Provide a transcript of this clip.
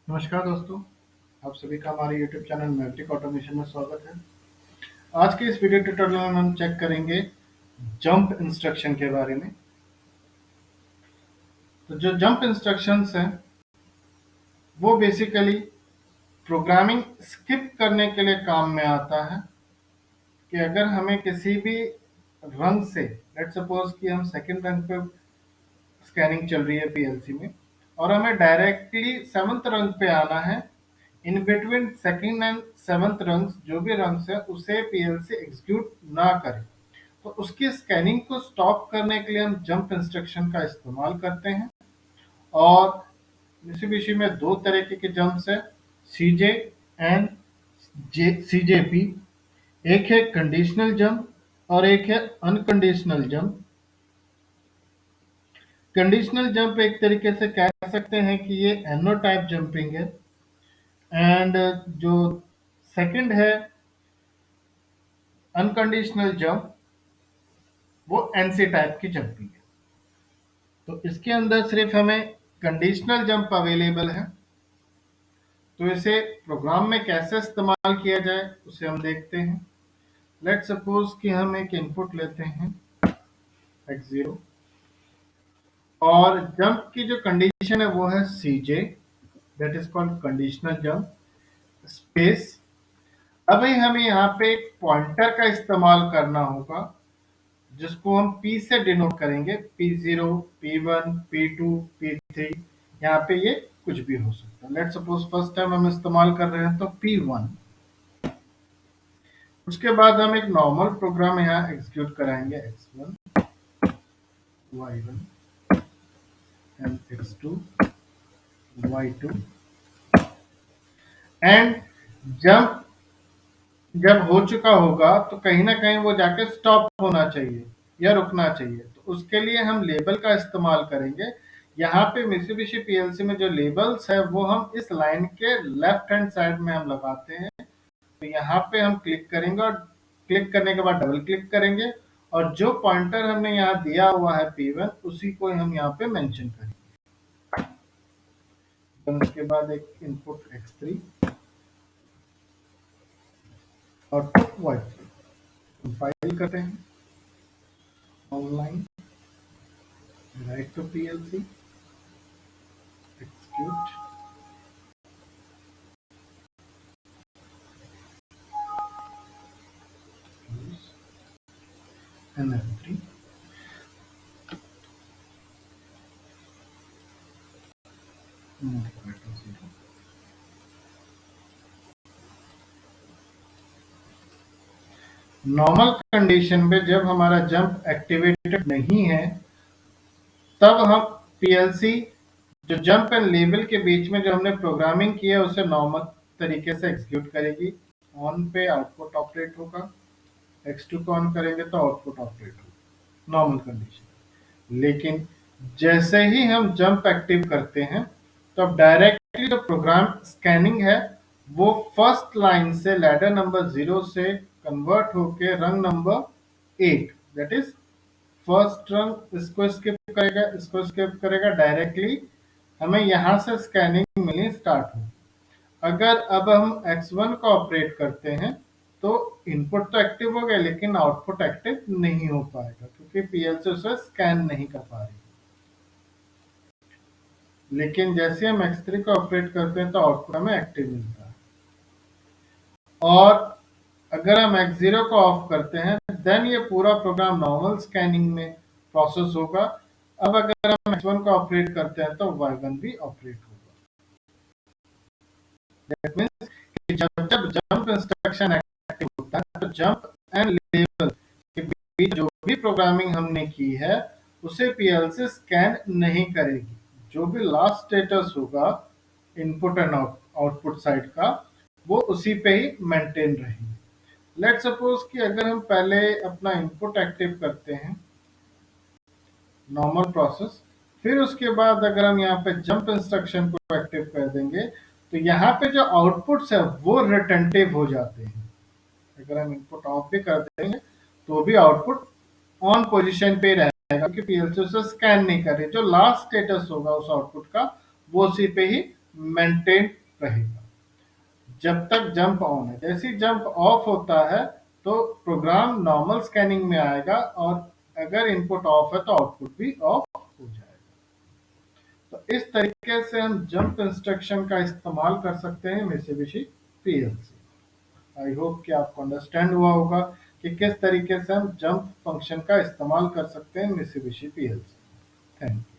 नमस्कार दोस्तों, आप सभी का हमारे यूट्यूब चैनल मैट्रिक ऑटोमेशन में स्वागत है। आज के इस वीडियो ट्यूटोरियल में हम चेक करेंगे जंप इंस्ट्रक्शन के बारे में। तो जो जंप इंस्ट्रक्शंस हैं वो बेसिकली प्रोग्रामिंग स्किप करने के लिए काम में आता है कि अगर हमें किसी भी रंग से, लेट्स सपोज कि हम सेकंड रंग पे स्कैनिंग चल रही है पीएलसी में और हमें डायरेक्टली सेवंथ रंग पे आना है, in between second and seventh rungs जो भी रंग्स है उसे पीएलसी एग्जीक्यूट ना करे, तो उसकी स्कैनिंग को स्टॉप करने के लिए हम जंप इंस्ट्रक्शन का इस्तेमाल करते हैं। और मित्सुबिशी में दो तरीके के जंप्स है, सीजे एंड सीजेपी। एक है कंडीशनल जंप और एक है अनकंडीशनल जंप। कंडीशनल जंप एक तरीके से कह सकते हैं कि ये एनो टाइप जंपिंग है, एंड जो सेकंड है अनकंडीशनल जंप, वो एनसी टाइप की जंपिंग है। तो इसके अंदर सिर्फ हमें कंडीशनल जंप अवेलेबल है, तो इसे प्रोग्राम में कैसे इस्तेमाल किया जाए उसे हम देखते हैं। लेट सपोज कि हम एक इनपुट लेते हैं x0 और जंप की जो कंडीशन है वो है cj, that is called conditional jump space. अभी हमें यहाँ पे एक पॉइंटर का इस्तेमाल करना होगा जिसको हम P से डिनोट करेंगे, P0, P1, P2, P3। यहाँ पे ये कुछ भी हो सकता है। लेट सपोज फर्स्ट टाइम हम इस्तेमाल कर रहे हैं तो P1। उसके बाद हम एक नॉर्मल प्रोग्राम यहाँ एग्जीक्यूट कराएंगे, x1, y1 and x2, y2। And jump जब हो चुका होगा तो कहीं ना कहीं वो जाके स्टॉप होना चाहिए या रुकना चाहिए, तो उसके लिए हम लेबल का इस्तेमाल करेंगे। यहाँ पे मित्सुबिशी पीएलसी में जो लेबल्स है वो हम इस लाइन के लेफ्ट हैंड साइड में हम लगाते हैं। तो यहाँ पे हम क्लिक करेंगे और क्लिक करने के बाद डबल क्लिक करेंगे और जो पॉइंटर हमने यहाँ दिया हुआ है P1 उसी को हम यहाँ पे मेंशन करेंगे। उसके बाद एक इनपुट x3 और y3 फाइल करते हैं online, write to PLC, execute, and F3। Normal condition में जब हमारा जंप एक्टिवेटेड नहीं है तब हम पीएलसी जो जंप एंड लेबल के बीच में जो हमने प्रोग्रामिंग की है उसे नॉर्मल तरीके से एग्जीक्यूट करेगी। ऑन पे आउटपुट ऑपरेट होगा, x2 को ऑन करेंगे तो आउटपुट ऑपरेट होगा, नॉर्मल कंडीशन। लेकिन जैसे ही हम जंप एक्टिव करते हैं तो अब डायरेक्टली जो प्रोग्राम स्कैनिंग है वो फर्स्ट लाइन से लैडर नंबर 0 से कन्वर्ट होके रंग नंबर 8, दैट इज फर्स्ट रंग, इसको स्किप करेगा डायरेक्टली। हमें यहाँ से स्कैनिंग मिलनी स्टार्ट हो। अगर अब हम x1 का ऑपरेट करते हैं तो इनपुट तो एक्टिव हो गया लेकिन आउटपुट एक्टिव नहीं हो पाएगा क्योंकि पीएलसी उसे स्कैन नहीं कर पा रही। लेकिन जैसे हम x3 का ऑपरेट करते हैं तो आउटपुट हमें एक्टिव मिलता है। और अगर हम x0 को ऑफ करते हैं देन ये पूरा प्रोग्राम नॉर्मल स्कैनिंग में प्रोसेस होगा। अब अगर हम x1 को ऑपरेट करते हैं तो y1 भी ऑपरेट होगा। दैट मींस कि जब जब जंप इंस्ट्रक्शन एक्टिव होता है तो जंप एंड लेबल के बीच जो भी प्रोग्रामिंग हमने की है उसे पीएलसी स्कैन नहीं करेगी। जो भी लास्ट स्टेटस होगा इनपुट एंड आउटपुट साइड का वो उसी पे ही मेंटेन रहेगी। लेट सपोज कि अगर हम पहले अपना इनपुट एक्टिव करते हैं, नॉर्मल प्रोसेस, फिर उसके बाद अगर हम यहाँ पे जंप इंस्ट्रक्शन को एक्टिव कर देंगे तो यहाँ पे जो आउटपुट्स है वो रिटेंटिव हो जाते हैं। अगर हम इनपुट ऑफ भी कर देंगे तो भी आउटपुट ऑन पोजीशन पे रहेगा क्योंकि पीएलसी उसे स्कैन नहीं कर रही। जो लास्ट स्टेटस होगा उस आउटपुट का वो उसी पे ही मेंटेन रहेगा जब तक जंप ऑन है। जैसे ही जंप ऑफ होता है तो प्रोग्राम नॉर्मल स्कैनिंग में आएगा और अगर इनपुट ऑफ है तो आउटपुट भी ऑफ हो जाएगा। तो इस तरीके से हम जंप इंस्ट्रक्शन का इस्तेमाल कर सकते हैं मित्सुबिशी पीएलसी। आई होप कि आपको अंडरस्टैंड हुआ होगा कि किस तरीके से हम जंप फंक्शन का इस्तेमाल कर सकते हैं मित्सुबिशी पीएलसी। Thank you.